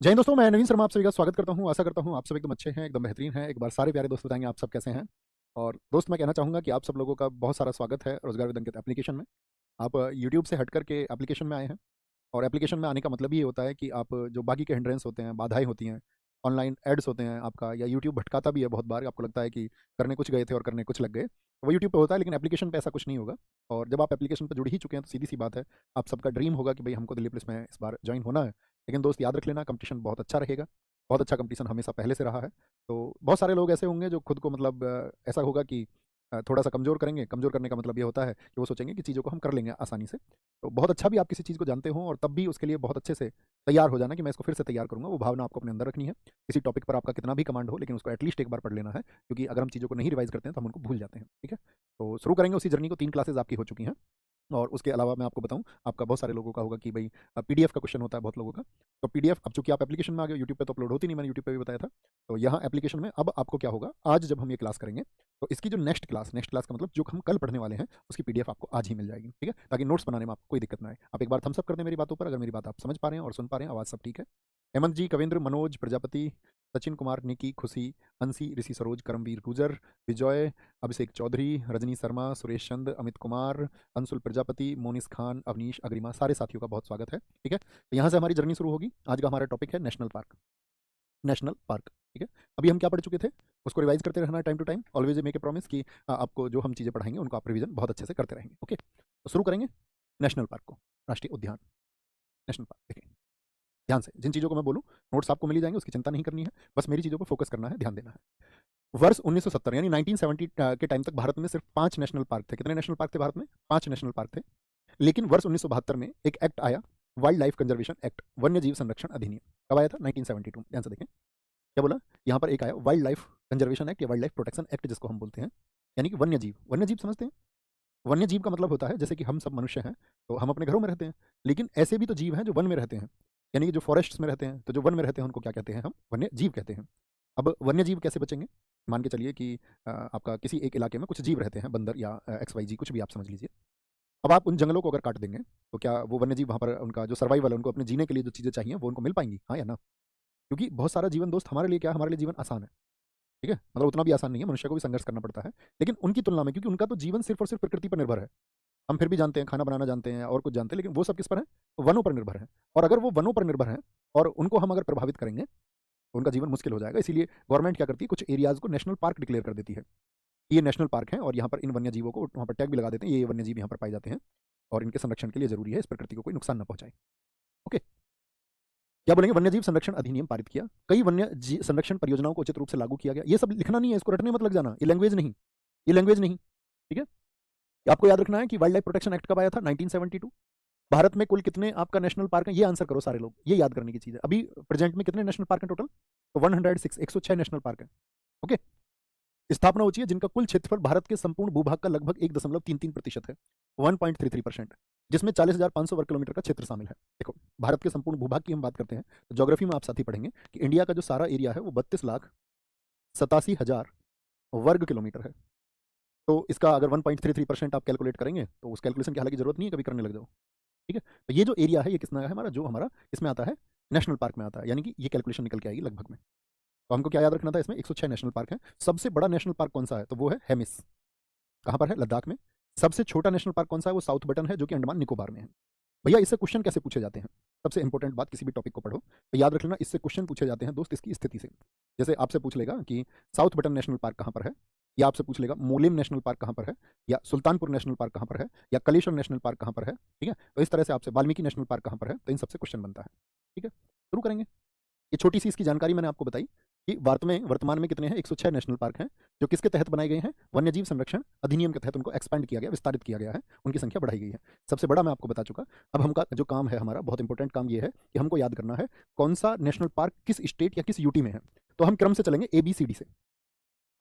जय हिंद दोस्तों, मैं नवीन शर्मा आप सभी का स्वागत करता हूं। आशा करता हूं आप सब एकदम अच्छे हैं, एकदम बेहतरीन हैं। एक बार सारे प्यारे दोस्त बताएंगे आप सब कैसे हैं। और दोस्त मैं कहना चाहूँगा कि आप सब लोगों का बहुत सारा स्वागत है रोजगार विद अंकित एप्लीकेशन में। आप यूट्यूब से हट करके एप्लीकेशन में आए हैं। और एप्लीकेशन में आने का मतलब ये होता है कि आप जो बाकी के हिंड्रेंस होते हैं, बाधाएं होती हैं, ऑनलाइन एड्स होते हैं आपका, या यूट्यूब भटकाता भी है बहुत बार। आपको लगता है कि करने कुछ गए थे और करने कुछ लग गए, तो वो यूट्यूब पे होता है, लेकिन एप्लीकेशन पे ऐसा कुछ नहीं होगा। और जब आप एप्लीकेशन पर जुड़ ही चुके हैं तो सीधी सी बात है, आप सबका ड्रीम होगा कि भाई हमको दिल्ली पुलिस में इस बार ज्वाइन होना है। लेकिन दोस्त याद रख लेना, कंपटीशन बहुत अच्छा रहेगा। बहुत अच्छा कंपटीशन हमेशा पहले से रहा है। तो बहुत सारे लोग ऐसे होंगे जो खुद को मतलब ऐसा होगा कि थोड़ा सा कमज़ोर करेंगे। कमज़ोर करने का मतलब ये होता है कि वो सोचेंगे कि चीज़ों को हम कर लेंगे आसानी से। तो बहुत अच्छा भी आप किसी चीज़ को जानते हो और तब भी उसके लिए बहुत अच्छे से तैयार हो जाना कि मैं इसको फिर से तैयार करूँगा, वो भावना आपको अपने अंदर रखनी है। किसी टॉपिक पर आपका कितना भी कमांड हो, लेकिन उसको एटलीस्ट एक बार पढ़ लेना है, क्योंकि अगर हम चीज़ों को नहीं रिवाइज़ करते हैं तो हम उनको भूल जाते हैं। ठीक है? तो शुरू करेंगे उसी जर्नी को। 3 क्लासेज़ आपकी हो चुकी हैं। और उसके अलावा मैं आपको बताऊँ, आपका बहुत सारे लोगों का होगा कि भई पीडीएफ का क्वेश्चन होता है बहुत लोगों का। तो पीडीएफ अब चूँकि आप एप्लीकेशन में आ गए हो, यूट्यूब पे तो अपलोड होती नहीं, मैंने यूट्यूब पे भी बताया था। तो यहाँ एप्लीकेशन में अब आपको क्या होगा, आज जब हम ये क्लास करेंगे, तो इसकी जो नेक्स्ट क्लास का मतलब जो हम कल पढ़ने वाले हैं, उसकी पीडीएफ आपको आज ही मिल जाएगी, ठीक है? ताकि नोट्स बनाने में आपको कोई दिक्कत ना आए। आप एक बार थम्स अप कर दें मेरी बातों पर, अगर मेरी बात आप समझ पा रहे हैं और सुन पा रहे हैं, आवाज़ सब ठीक है। हेमंत जी, कविंद्र, मनोज प्रजापति, सचिन कुमार, निकी, खुशी, अंशी, ऋषि सरोज, करमवीर गुजर, विजय, अभिषेक चौधरी, रजनी शर्मा, सुरेश चंद, अमित कुमार, अंशुल प्रजापति, मोनिस खान, अवनीश अग्रिमा, सारे साथियों का बहुत स्वागत है। ठीक है? तो यहाँ से हमारी जर्नी शुरू होगी। आज का हमारा टॉपिक है नेशनल पार्क। नेशनल पार्क, ठीक है? अभी हम क्या पढ़ चुके थे, उसको रिवाइज करते रहना time to time. Always make a promise कि आपको जो हम चीज़ें पढ़ाएंगे उनको आप रिवीजन बहुत अच्छे से करते रहेंगे। ओके, तो शुरू करेंगे नेशनल पार्क को। राष्ट्रीय उद्यान, नेशनल पार्क। देखिए ध्यान से, जिन चीज़ों को मैं बोलूँ नोट्स आपको मिल ही जाएंगे, उसकी चिंता नहीं करनी है। बस मेरी चीज़ों पर फोकस करना है, ध्यान देना है। वर्ष 1970 यानी 1970 के टाइम तक भारत में सिर्फ 5 नेशनल पार्क थे। कितने नेशनल पार्क थे भारत में? 5 नेशनल पार्क थे। लेकिन वर्ष 1972 में एक एक्ट आया, वाइल्ड लाइफ कंजर्वेशन एक्ट, वन्य जीव संरक्षण अधिनियम। कब आया था? 1972। ध्यान से देखें क्या बोला। यहाँ पर एक आया वाइल्ड लाइफ कंजर्वेशन एक्ट या वाइल्ड लाइफ प्रोटेक्शन एक्ट, जिसको हम बोलते हैं। यानी कि वन्य जीव, वन्य जीव समझते हैं? वन्य जीव का मतलब होता है जैसे कि हम सब मनुष्य हैं, तो हम अपने घरों में रहते हैं, लेकिन ऐसे भी तो जीव हैं जो वन में रहते हैं। यानी कि जो फॉरेस्ट्स में रहते हैं, तो जो वन में रहते हैं उनको क्या कहते हैं? हम वन्य जीव कहते हैं। अब वन्य जीव कैसे बचेंगे? मान के चलिए कि आपका किसी एक इलाके में कुछ जीव रहते हैं, बंदर या एक्स वाई जी, कुछ भी आप समझ लीजिए। अब आप उन जंगलों को अगर काट देंगे, तो क्या वो वन्य जीव वहाँ पर उनका जो सर्वाइवल है, उनको अपने जीने के लिए जो चीज़ें चाहिए वो उनको मिल पाएंगी, हाँ या ना? क्योंकि बहुत सारा जीवन दोस्त हमारे लिए क्या है, हमारे लिए जीवन आसान है। ठीक है? मतलब उतना भी आसान नहीं है, मनुष्य को भी संघर्ष करना पड़ता है। लेकिन उनकी तुलना में, क्योंकि उनका तो जीवन सिर्फ और सिर्फ प्रकृति पर निर्भर है। हम फिर भी जानते हैं, खाना बनाना जानते हैं और कुछ जानते हैं, लेकिन वो सब किस पर है? वनों पर निर्भर है। और अगर वो वनों पर निर्भर हैं और उनको हम अगर प्रभावित करेंगे, तो उनका जीवन मुश्किल हो जाएगा। इसीलिए गवर्नमेंट क्या करती है, कुछ एरियाज़ को नेशनल पार्क डिक्लेयर कर देती है। ये नेशनल पार्क है और यहाँ पर इन वन्य जीवों को वहाँ पर टैग भी लगा देते हैं, ये वन्य जीव यहाँ पर पाए जाते हैं और इनके संरक्षण के लिए ज़रूरी है, इस प्रकृति को कोई नुकसान ना पहुँचाए। ओके, क्या बोलेंगे? वन्यजीव संरक्षण अधिनियम पारित किया, कई वन्य संरक्षण परियोजनाओं को उचित रूप से लागू किया गया। ये सब लिखना नहीं है, इसको रटने मत लग जाना, ये लैंग्वेज नहीं, ये लैंग्वेज नहीं। ठीक है? आपको याद रखना है कि वाइल्ड लाइफ प्रोटेक्शन एक्ट कब आया था? 1972। भारत में कुल कितने आपका नेशनल पार्क है, ये आंसर करो सारे लोग, ये याद करने की चीज़ है। अभी प्रेजेंट में कितने नेशनल पार्क हैं टोटल? तो 106, 106 नेशनल पार्क हैं। ओके, स्थापना हो चाहिए जिनका कुल क्षेत्रफल भारत के संपूर्ण भूभाग का लगभग 1.33% है, 1.33%, जिसमें 40,500 वर्ग किलोमीटर का क्षेत्र शामिल है। देखो, भारत के संपूर्ण भूभाग की हम बात करते हैं तो ज्योग्राफी में आप साथ ही पढ़ेंगे कि इंडिया का जो सारा एरिया है वो 32,87,000 वर्ग किलोमीटर है। तो इसका अगर 1.33% आप कैलकुलेट करेंगे तो उस कैलकुलेशन की हालांकि जरूरत नहीं है, कभी करने लग जाओ। ठीक है? तो ये जो एरिया है ये किसमें है हमारा, जो हमारा इसमें आता है, नेशनल पार्क में आता है। यानी कि ये कैलकुलेशन निकल के आएगी लगभग में। तो हमको क्या याद रखना था, इसमें 106 नेशनल पार्क है। सबसे बड़ा नेशनल पार्क कौन सा है? तो वो है हेमिस। कहाँ पर है? लद्दाख में। सबसे छोटा नेशनल पार्क कौन सा है? वो साउथ बटन है, जो कि अंडमान निकोबार में है। भैया इससे क्वेश्चन कैसे पूछे जाते हैं? सबसे इंपॉर्टेंट बात, किसी भी टॉपिक को पढ़ो तो याद रख लेना, इससे क्वेश्चन पूछे जाते हैं दोस्त इसकी स्थिति से। जैसे आपसे पूछ लेगा कि साउथ बटन नेशनल पार्क कहाँ पर है, या आपसे पूछ लेगा मोलिम नेशनल पार्क कहाँ पर है, या सुल्तानपुर नेशनल पार्क कहाँ पर है, या कलेश्वर नेशनल पार्क कहाँ पर है। ठीक है? तो इस तरह से आपसे वाल्मीकि नेशनल पार्क कहाँ पर है, तो इन सबसे क्वेश्चन बनता है। ठीक है, शुरू करेंगे। ये छोटी सी इसकी जानकारी मैंने आपको बताई कि वर्तमान में कितने हैं? 106 नेशनल पार्क हैं, जो किसके तहत बनाए गए हैं? वन्यजीव संरक्षण अधिनियम के तहत उनको एक्सपैंड किया गया, विस्तारित किया गया है, उनकी संख्या बढ़ाई गई है। सबसे बड़ा मैं आपको बता चुका। अब हमका जो काम है, हमारा बहुत इंपॉर्टेंट काम ये है कि हमको याद करना है कौन सा नेशनल पार्क किस स्टेट या किस यूटी में है। तो हम क्रम से चलेंगे ABCD से।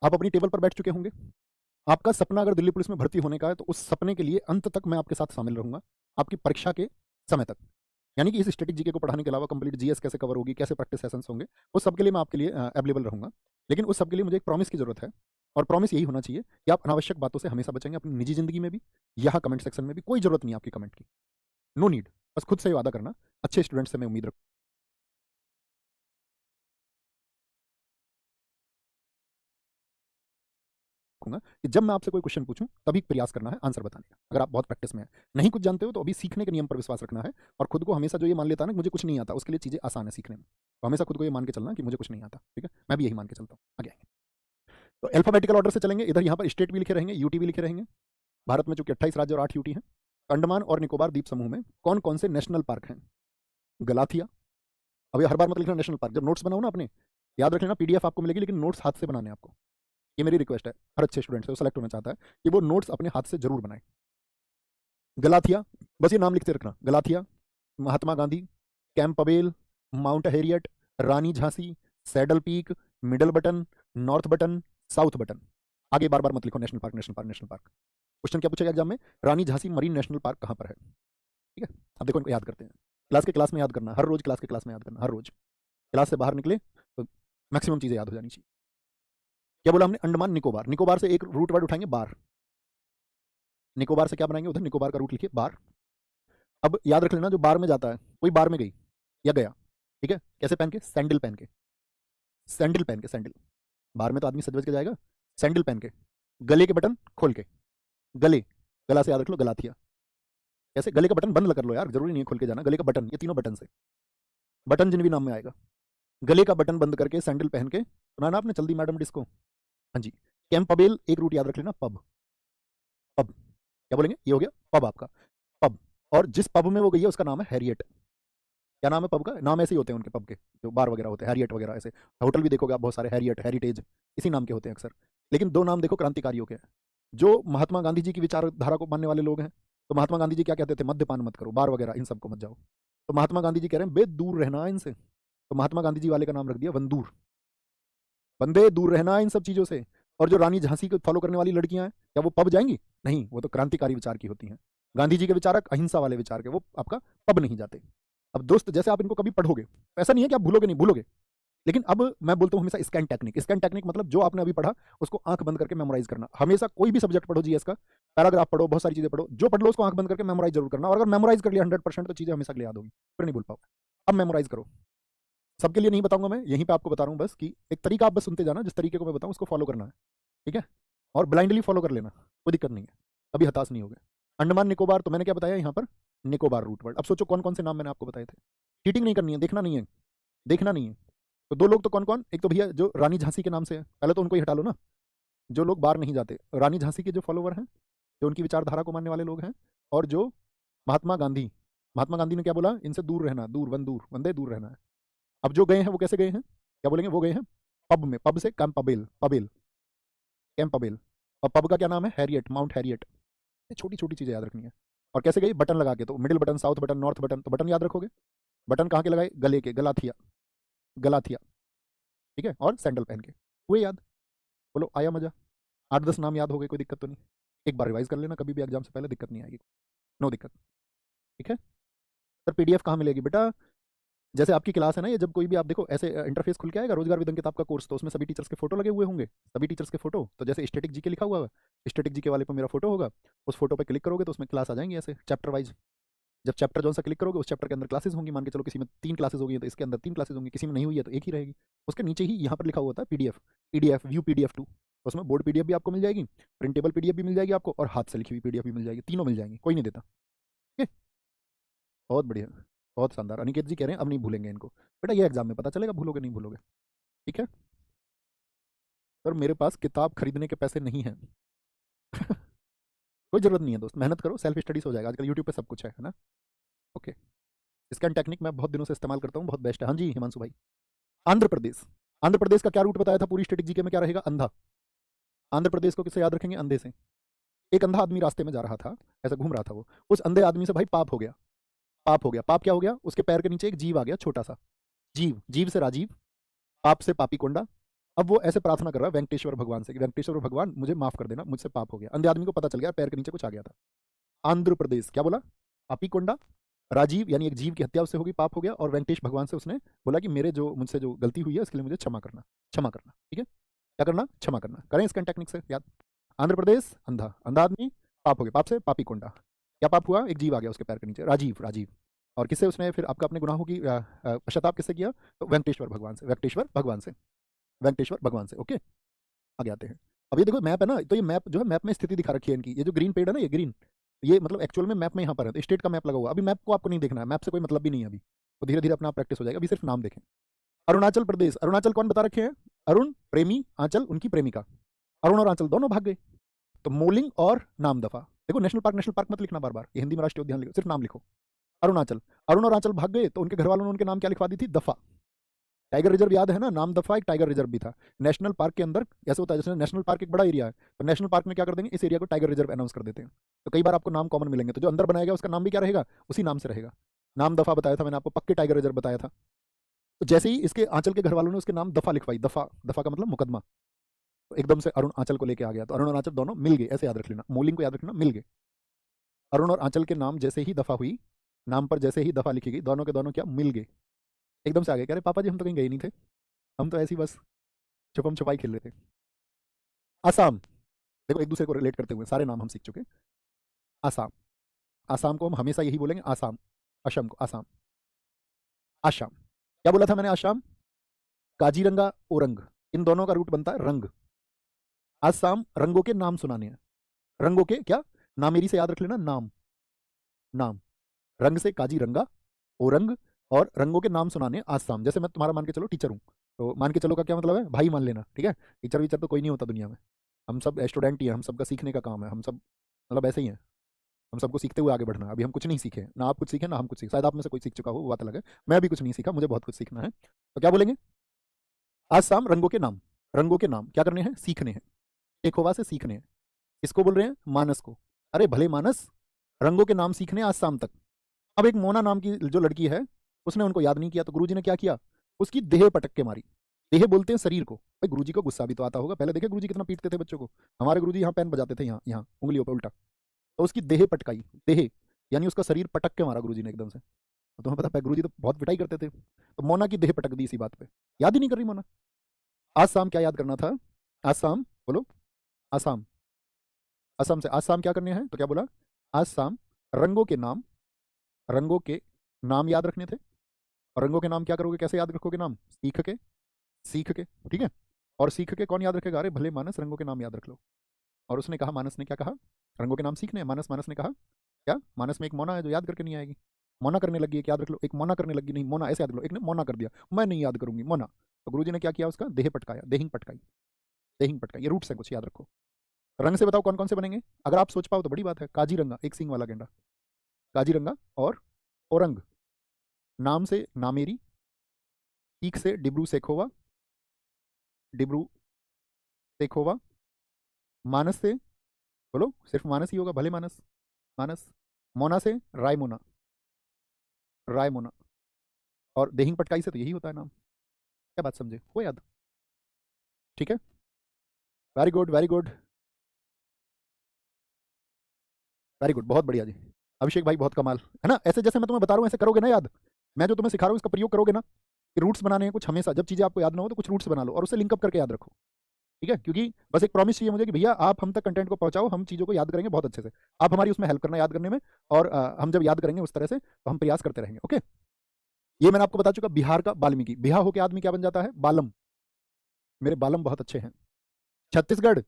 आप अपनी टेबल पर बैठ चुके होंगे। आपका सपना अगर दिल्ली पुलिस में भर्ती होने का है, तो उस सपने के लिए अंत तक मैं आपके साथ शामिल रहूंगा, आपकी परीक्षा के समय तक। यानी कि इस स्टैटिक जीके को पढ़ाने के अलावा कंप्लीट जीएस कैसे कवर होगी, कैसे प्रैक्टिस सेशंस होंगे, उस सब के लिए मैं आपके लिए अवेलेबल रहूंगा। लेकिन उस सब के लिए मुझे एक प्रॉमिस की जरूरत है, और प्रॉमिस यही होना चाहिए कि आप अनावश्यक बातों से हमेशा बचेंगे, अपनी निजी जिंदगी में भी, यहाँ कमेंट सेक्शन में भी। कोई जरूरत नहीं आपकी कमेंट की, नो नीड। बस खुद से ही वादा करना, अच्छे स्टूडेंट से मैं उम्मीद रखूँ। रखूंगा कि जब मैं आपसे कोई क्वेश्चन पूछूं तभी प्रयास करना है आंसर बताने का। अगर आप बहुत प्रैक्टिस में है, नहीं कुछ जानते हो, तो अभी सीखने के नियम पर विश्वास रखना है। और खुद को हमेशा जो ये मान लेता है ना मुझे कुछ नहीं आता, उसके लिए चीज़ें आसान है सीखने में। तो हमेशा खुद को ये मान के चलना कि मुझे कुछ नहीं आता, ठीक है। मैं भी यही मान के चलता हूँ। आगे आएंगे तो अल्फाबेटिकल ऑर्डर से चलेंगे। इधर यहाँ पर स्टेट भी लिखे रहेंगे, यूटी भी लिखे रहेंगे। भारत में चूंकि 28 राज्य और 8 यूटी हैं। अंडमान और निकोबार द्वीप समूह में कौन कौन से नेशनल पार्क हैं? गलाथिया। अब ये हर बार मत लिखना नेशनल पार्क, जब नोट्स बनाओ ना अपने, याद रख लेना पीडीएफ आपको मिलेगी, लेकिन नोट्स हाथ से बनाने हैं आपको। ये मेरी रिक्वेस्ट है हर अच्छे स्टूडेंट से, वो सेलेक्ट होना चाहता है कि वो नोट्स अपने हाथ से जरूर बनाए। गलाथिया, बस ये नाम लिखते रखना। Galathea, Mahatma Gandhi, Campbell, Mount Harriet, Rani Jhansi, Saddle Peak, Middle Button, North Button, South Button. आगे बार बार मत लिखो national park national park national park. Question क्या पूछेगा एग्जाम में? Rani Jhansi marine national park कहाँ पर है? ठीक है, अब देखो इनको याद करते हैं। क्लास के क्लास में याद करना, हर रोज क्लास के क्लास में याद करना, हर रोज। क्लास से बाहर निकले तो मैक्सिमम चीजें याद हो जानी चाहिए। क्या बोला हमने? अंडमान निकोबार। निकोबार से एक रूट वर्ड उठाएंगे, बार। निकोबार से क्या बनाएंगे? उधर निकोबार का रूट लिखिए, बार। अब याद रख लेना जो बार में जाता है, कोई बार में गई या गया, ठीक है, कैसे पहन के? सैंडल पहन के। सैंडल पहन के, सैंडल। बार में तो आदमी सजवज के जाएगा, सैंडल पहन के, गले के बटन खोल के। गले, गला से याद रख लो, गलाथिया। कैसे? गले का बटन बंद कर लो यार, जरूरी नहीं है खोल के जाना। गले का बटन, ये तीनों बटन से, बटन जिन भी नाम में आएगा। गले का बटन बंद करके सैंडल पहन के। सुना ना आपने चल्दी मैडम डिस्को? हाँ जी। कैंप पवेल, एक रूट याद रख लेना, पब। पब क्या बोलेंगे? ये हो गया पब आपका, पब। और जिस पब में वो गई है उसका नाम है हैरियट। क्या नाम है पब का? नाम ऐसे ही होते हैं उनके पब के, जो बार वगैरह होते हैं, हैरियट वगैरह। ऐसे होटल भी देखोगे आप बहुत सारे, हैरियट, हेरिटेज, इसी नाम के होते हैं अक्सर। लेकिन दो नाम देखो क्रांतिकारियों के हैं, जो महात्मा गांधी जी की विचारधारा को मानने वाले लोग हैं। तो महात्मा गांधी जी क्या कहते थे? मद्यपान मत करो, बार वगैरह इन सबको मत जाओ। तो महात्मा गांधी जी कह रहे हैं बे दूर रहना इनसे। तो महात्मा गांधी जी वाले का नाम रख दिया वंदूर। बंदे दूर रहना इन सब चीजों से। और जो रानी झांसी को फॉलो करने वाली लड़कियां हैं, क्या वो पब जाएंगी? नहीं, वो तो क्रांतिकारी विचार की होती हैं। गांधी जी के विचारक अहिंसा वाले विचार के, वो आपका पब नहीं जाते। अब दोस्त जैसे आप इनको कभी पढ़ोगे, ऐसा नहीं है कि आप भूलोगे नहीं, भूलोगे। लेकिन अब मैं बोलता हूं हमेशा स्कैन टेक्निक। स्कैन टेक्निक मतलब जो आपने अभी पढ़ा उसको आंख बंद करके मेमोराइज करना। हमेशा कोई भी सब्जेक्ट पढ़ो, जीएस का पैराग्राफ पढ़ो, बहुत सारी चीजें पढ़ो, जो पढ़ लो उसको आंख बंद करके मेमोराइज जरूर करना। और अगर मेमोराइज कर लिया 100% तो चीजें हमेशा के लिए याद होगी, फिर नहीं भूल पाओगे। अब मेमोराइज करो। सबके लिए नहीं बताऊंगा मैं, यहीं पे आपको बता रहा हूँ बस कि एक तरीका आप बस सुनते जाना, जिस तरीके को मैं बताऊँ उसको फॉलो करना है, ठीक है। और ब्लाइंडली फॉलो कर लेना, कोई दिक्कत नहीं है, कभी हताश नहीं होगा। अंडमान निकोबार, तो मैंने क्या बताया यहाँ पर? Nicobar root word. अब सोचो कौन कौन से नाम मैंने आपको बताए थे। चीटिंग नहीं करनी है, देखना नहीं है, देखना नहीं है। तो दो लोग तो कौन कौन? एक तो भैया जो रानी झांसी के नाम से है, पहले तो उनको ही हटा लो ना, जो लोग बाहर नहीं जाते। रानी झांसी के जो फॉलोवर हैं, जो उनकी विचारधारा को मानने वाले लोग हैं। और जो महात्मा गांधी, महात्मा गांधी ने क्या बोला? इनसे दूर रहना, दूर वंदे दूर रहना है। अब जो गए हैं वो कैसे गए हैं? क्या बोलेंगे? वो गए हैं पब में, पब से कैंप पवेल, पवेल, कैंप पवेल। और पब का क्या नाम है? Harriet, mount Harriet. ये छोटी छोटी चीजें याद रखनी है। और कैसे गई? बटन लगा के। तो middle button, South button, North button, तो बटन याद रखोगे। बटन कहाँ के लगाए? गले के, गलाथिया, गलाथिया, ठीक है। और सैंडल पहन के हुए याद। बोलो आया मजा? 8-10 नाम याद हो गए, कोई दिक्कत तो नहीं? एक बार रिवाइज कर लेना कभी भी एग्जाम से पहले, दिक्कत नहीं आएगी, नो दिक्कत, ठीक है। सर पीडीएफ कहाँ मिलेगी बेटा? जैसे आपकी क्लास है ना, ये जब कोई भी आप देखो ऐसे इंटरफेस खुल के आएगा, रोजगार विद अंकित आपका कोर्स, तो उसमें सभी टीचर्स के फोटो लगे हुए होंगे, सभी टीचर्स के फोटो। तो जैसे स्टैटिक जीके लिखा हुआ है, स्टैटिक जीके वाले पे मेरा फोटो होगा, उस फोटो पे क्लिक करोगे तो उसमें क्लास आ जाएंगी ऐसे चैप्टर वाइज। जब चैप्टर जो सा क्लिक करोगे, उस चैप्टर के अंदर क्लासेस होंगी। मान के चलो किसी में 3 क्लासेस होगी, तो इसके अंदर 3 क्लासेस होंगी, किसी में नहीं हुई है तो एक ही रहेगी। उसके नीचे ही यहाँ पर लिखा हुआ होता है पीडीएफ, पीडीएफ व्यू पीडीएफ 2। तो उसमें बोर्ड पीडीएफ भी आपको मिल जाएगी, प्रिंटेबल पीडीएफ भी मिल जाएगी आपको, और हाथ से लिखी हुई पीडीएफ भी मिल जाएगी, तीनों मिल जाएंगी, कोई नहीं देता, ठीक है। बहुत बढ़िया, बहुत शानदार। अनिकेत जी कह रहे हैं अब नहीं भूलेंगे इनको। बेटा ये एग्जाम में पता चलेगा भूलोगे नहीं भूलोगे, ठीक है। पर मेरे पास किताब खरीदने के पैसे नहीं हैं। कोई जरूरत नहीं है दोस्त, मेहनत करो, सेल्फ स्टडीज हो जाएगा, आजकल यूट्यूब पे सब कुछ है ना। ओके, स्कैन टेक्निक मैं बहुत दिनों से इस्तेमाल करता हूँ, बहुत बेस्ट है। हाँ जी हिमांशु भाई। आंध्र प्रदेश, आंध्र प्रदेश का क्या रूट बताया था पूरी स्टैटिक जीके में? क्या रहेगा? अंधा। आंध्र प्रदेश को किससे याद रखेंगे? अंधे से। एक अंधा आदमी रास्ते में जा रहा था, ऐसा घूम रहा था वो, उस अंधे आदमी से भाई पाप हो गया, पाप हो गया। पाप क्या हो गया? उसके पैर के नीचे एक जीव आ गया, छोटा सा जीव, जीव से राजीव, पाप से पापी कोंडा। अब वो ऐसे प्रार्थना कर रहा है वेंकटेश्वर भगवान से कि वेंकटेश्वर भगवान मुझे माफ कर देना, मुझसे पाप हो गया। अंधे आदमी को पता चल गया पैर के नीचे कुछ आ गया था। आंध्र प्रदेश क्या बोला? पापी कोंडा, राजीव यानी एक जीव की हत्या उससे होगी, पाप हो गया। और वेंकटेश भगवान से उसने बोला कि मेरे जो मुझसे जो गलती हुई है उसके लिए मुझे क्षमा करना, क्षमा करना, ठीक है। क्या करना? क्षमा करना। करें इसका टेक्निक से याद। आंध्र प्रदेश अंधा, अंधा आदमी, पाप हो गया, पाप से पापी कोंडा। क्या पाप हुआ? एक जीव आ गया उसके पैर के नीचे, राजीव, राजीव। और किससे उसने फिर आपका अपने गुनाहों की पश्चाताप किससे किया? तो वेंकटेश्वर भगवान से, वेंकटेश्वर भगवान से, वेंकटेश्वर भगवान से। ओके, आगे आते हैं। अब ये देखो मैप है ना, तो ये मैप जो है मैप में स्थिति दिखा रखी है इनकी, ये जो ग्रीन पेड़ है ना, ये ग्रीन, ये मतलब एक्चुअल में मैप में यहाँ पर है, तो स्टेट का मैप लगा हुआ। अभी मैप को आपको नहीं देखना है, मैप से कोई मतलब भी नहीं है अभी, तो धीरे धीरे अपना आप प्रैक्टिस हो जाएगा। अभी सिर्फ नाम देखें। अरुणाचल प्रदेश, अरुणाचल कौन बता रखे हैं? अरुण प्रेमी, आंचल उनकी प्रेमिका, अरुण और आंचल दोनों भाग गए। तो मोलिंग और नाम दफा, देखो नेशनल पार्क मत लिखना बार बार, ये हिंदी में राष्ट्रीय उद्यान लिखो, सिर्फ नाम लिखो। अरुणाचल, अरुण और आंचल भाग गए, तो उनके घर वालों ने उनके नाम क्या लिखवा दी थी? दफा। टाइगर रिजर्व याद है ना, नाम दफा एक टाइगर रिजर्व भी था। नेशनल पार्क के अंदर ऐसा होता है, जैसे नेशनल पार्क एक बड़ा एरिया है, तो नेशनल पार्क में क्या कर देंगे, इस एरिया को टाइगर रिजर्व अनाउंस कर देते हैं। तो कई बार आपको नाम कॉमन मिलेंगे, तो जो अंदर बनाया गया उसका नाम भी क्या रहेगा? उसी नाम से रहेगा। नाम दफा बताया था मैंने आपको, पक्के टाइगर रिजर्व बताया था। तो जैसे ही इसके आंचल के घर वालों ने उसके नाम दफा लिखवाई, दफा, दफा का मतलब मुकदमा, तो एकदम से अरुण आंचल को लेके आ गया, तो अरुण और आंचल दोनों मिल गए, ऐसे याद रख लेना, मोलिंग को याद रखना, मिल गए। अरुण और आंचल के नाम जैसे ही दफा हुई, नाम पर जैसे ही दफा लिखी गई, दोनों के दोनों क्या मिल गए, एकदम से आ गए। कह रहे पापा जी हम तो कहीं गए नहीं थे, हम तो ऐसी बस छुपम छुपाई खेल रहे थे। आसाम, देखो एक दूसरे को रिलेट करते हुए सारे नाम हम सीख चुके। आसाम, आसाम को हम हमेशा यही बोलेंगे, आसाम। असम को आसाम। आसाम, क्या बोला था मैंने? आसाम, काजीरंगा, ओरंग, इन दोनों का रूट बनता है रंग। आसाम रंगों के नाम सुनाने हैं, रंगों के क्या? नामेरी से याद रख लेना, नाम, नाम, रंग से काजीरंगा, ओरंग, और रंगों के नाम सुनाने आसाम। जैसे मैं तुम्हारा मान के चलो टीचर हूँ, तो मान के चलो का क्या मतलब है? भाई मान लेना, ठीक है? टीचर वीचर तो कोई नहीं होता दुनिया में, हम सब स्टूडेंट ही हैं, हम सबका सीखने का काम है, हम सब मतलब ऐसे ही हैं, हम सबको सीखते हुए आगे बढ़ना है। अभी हम कुछ नहीं सीखे ना, आप कुछ सीखे ना हम कुछ सीखे, शायद आप में से कोई सीख चुका हो, वो बात अलग है। मैं अभी कुछ नहीं सीखा, मुझे बहुत कुछ सीखना है। तो क्या बोलेंगे? आसाम रंगों के नाम, रंगों के नाम क्या करने हैं? सीखने हैं, एक होवा से सीखने हैं। इसको बोल रहे हैं मानस को। अरे भले मानस, रंगों के नाम सीखने आसाम तक। अब एक मोना नाम की जो लड़की है, उसने उनको याद नहीं किया, तो गुरुजी ने क्या किया? उसकी देह पटक के मारी। देह बोलते हैं शरीर को। भाई गुरुजी को गुस्सा भी तो आता होगा, पहले देखे गुरुजी कितना पीटते थे बच्चों को। हमारे गुरुजी यहाँ पेन बजाते थे, यहाँ यहाँ उंगलियों पर उल्टा। तो उसकी देह पटकाई, देह यानी उसका शरीर पटक के मारा गुरुजी ने एकदम से। तो तुम्हें पता है गुरुजी तो बहुत पिटाई करते थे, तो मोना की देह पटक दी इसी बात पे। याद ही नहीं कर रही मोना। आसाम क्या याद करना था? आसाम बोलो, आसाम, असम से आसाम क्या करने हैं, तो क्या बोला? आसाम रंगों के नाम, रंगों के नाम याद रखने थे। और रंगों के नाम क्या करोगे, कैसे याद रखोगे नाम? सीख के, सीख के, ठीक है? और सीख के कौन याद रखेगा? अरे भले मानस, रंगों के नाम याद रख लो। और उसने कहा, मानस ने क्या कहा? रंगों के नाम सीखने हैं। मानस, मानस ने कहा क्या? मानस में एक मोना है जो याद करके नहीं आएगी, मोना करने लगी है, याद रख लो, एक मोना करने लगी, नहीं मोना ऐसे याद लो, एक ने मोना कर दिया, मैं नहीं याद करूंगी मोना। तो गुरुजी ने क्या किया? उसका देह पटकाया, देहिंग पटकाई, देहिंग पटकाई, ये रूट्स है कुछ, याद रखो। रंग से बताओ कौन कौन से बनेंगे, अगर आप सोच पाओ तो बड़ी बात है। काजीरंगा, एक सींग वाला गेंडा, काजीरंगा। और औरंग, नाम से नामेरी, सीख से डिब्रू सेखोवा, डिब्रू सेखोवा। मानस से बोलो, सिर्फ मानस ही होगा, भले मानस, मानस। मोना से रायमोना, रायमोना। और देहिंग पटकाई से तो यही होता है नाम। क्या बात समझे हो याद? ठीक है, very good, very good, very good, बहुत बढ़िया जी। अभिषेक भाई बहुत कमाल है ना। ऐसे जैसे मैं तुम्हें बता रहा हूँ ऐसे करोगे ना याद, मैं जो तुम्हें सिखा रहा हूँ इसका प्रयोग करोगे ना, कि रूट्स बनाने हैं कुछ हमेशा, जब चीजें आपको याद ना हो तो कुछ रूट्स बना लो और उसे लिंकअप करके याद रखो। ठीक है, क्योंकि बस एक प्रॉमिस चाहिए मुझे कि भैया आप हम तक कंटेंट को पहुंचाओ, हम चीज़ों को याद करेंगे बहुत अच्छे से। आप हमारी उसमें हेल्प करना याद करने में, और हम जब याद करेंगे उस तरह से तो हम प्रयास करते रहेंगे। ओके, ये मैंने आपको बता चुका। बिहार का वाल्मीकि, बिहा होकर आदमी क्या बन जाता है? बालम। मेरे बालम बहुत अच्छे हैं। छत्तीसगढ़,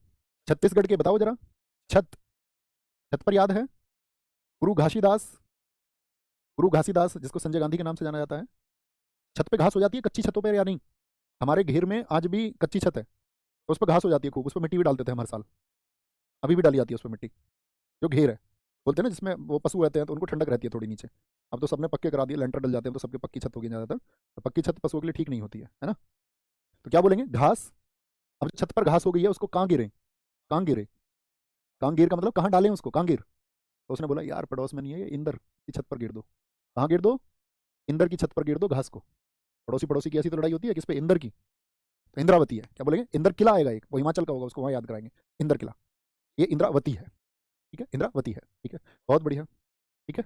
छत्तीसगढ़ के बताओ जरा। छत, छत पर याद है? गुरु घासीदास, गुरु घासीदास जिसको संजय गांधी के नाम से जाना जाता है। छत पे घास हो जाती है कच्ची छतों पर या नहीं? हमारे घेर में आज भी कच्ची छत है, तो उस पर घास हो जाती है खूब, उस पर मिट्टी भी डालते थे हम हर साल, अभी भी डाली जाती है उस पर मिट्टी। जो घेर है बोलते हैं ना, जिसमें वो पशु रहते हैं तो उनको ठंडक रहती है थोड़ी नीचे। अब तो सबने पक्के करा दिए, लेंटर डल जाते हैं तो सबके पक्की छत होगी ज़्यादातर, तो पक्की छत पशुओं के लिए ठीक नहीं होती है ना? तो क्या बोलेंगे? घास। अब छत पर घास हो गई है, उसको कहाँ गिरे? कहाँ गिरे? कहाँ गिर का मतलब कहाँ डालें उसको, कहाँ गिर? तो उसने बोला यार पड़ोस में नहीं है, ये इंदर की छत पर गिर दो। कहाँ गिर दो? इंदर की छत पर गिर दो घास को। पड़ोसी पड़ोसी की ऐसी तो लड़ाई होती है, किस पे? इंदर की। तो इंद्रावती है, क्या बोलेंगे? इंदर किला आएगा एक, वो हिमाचल का होगा, उसको वहाँ याद कराएंगे, इंदर किला। ये इंद्रावती है, ठीक है, इंद्रावती है, ठीक है, बहुत बढ़िया। ठीक है,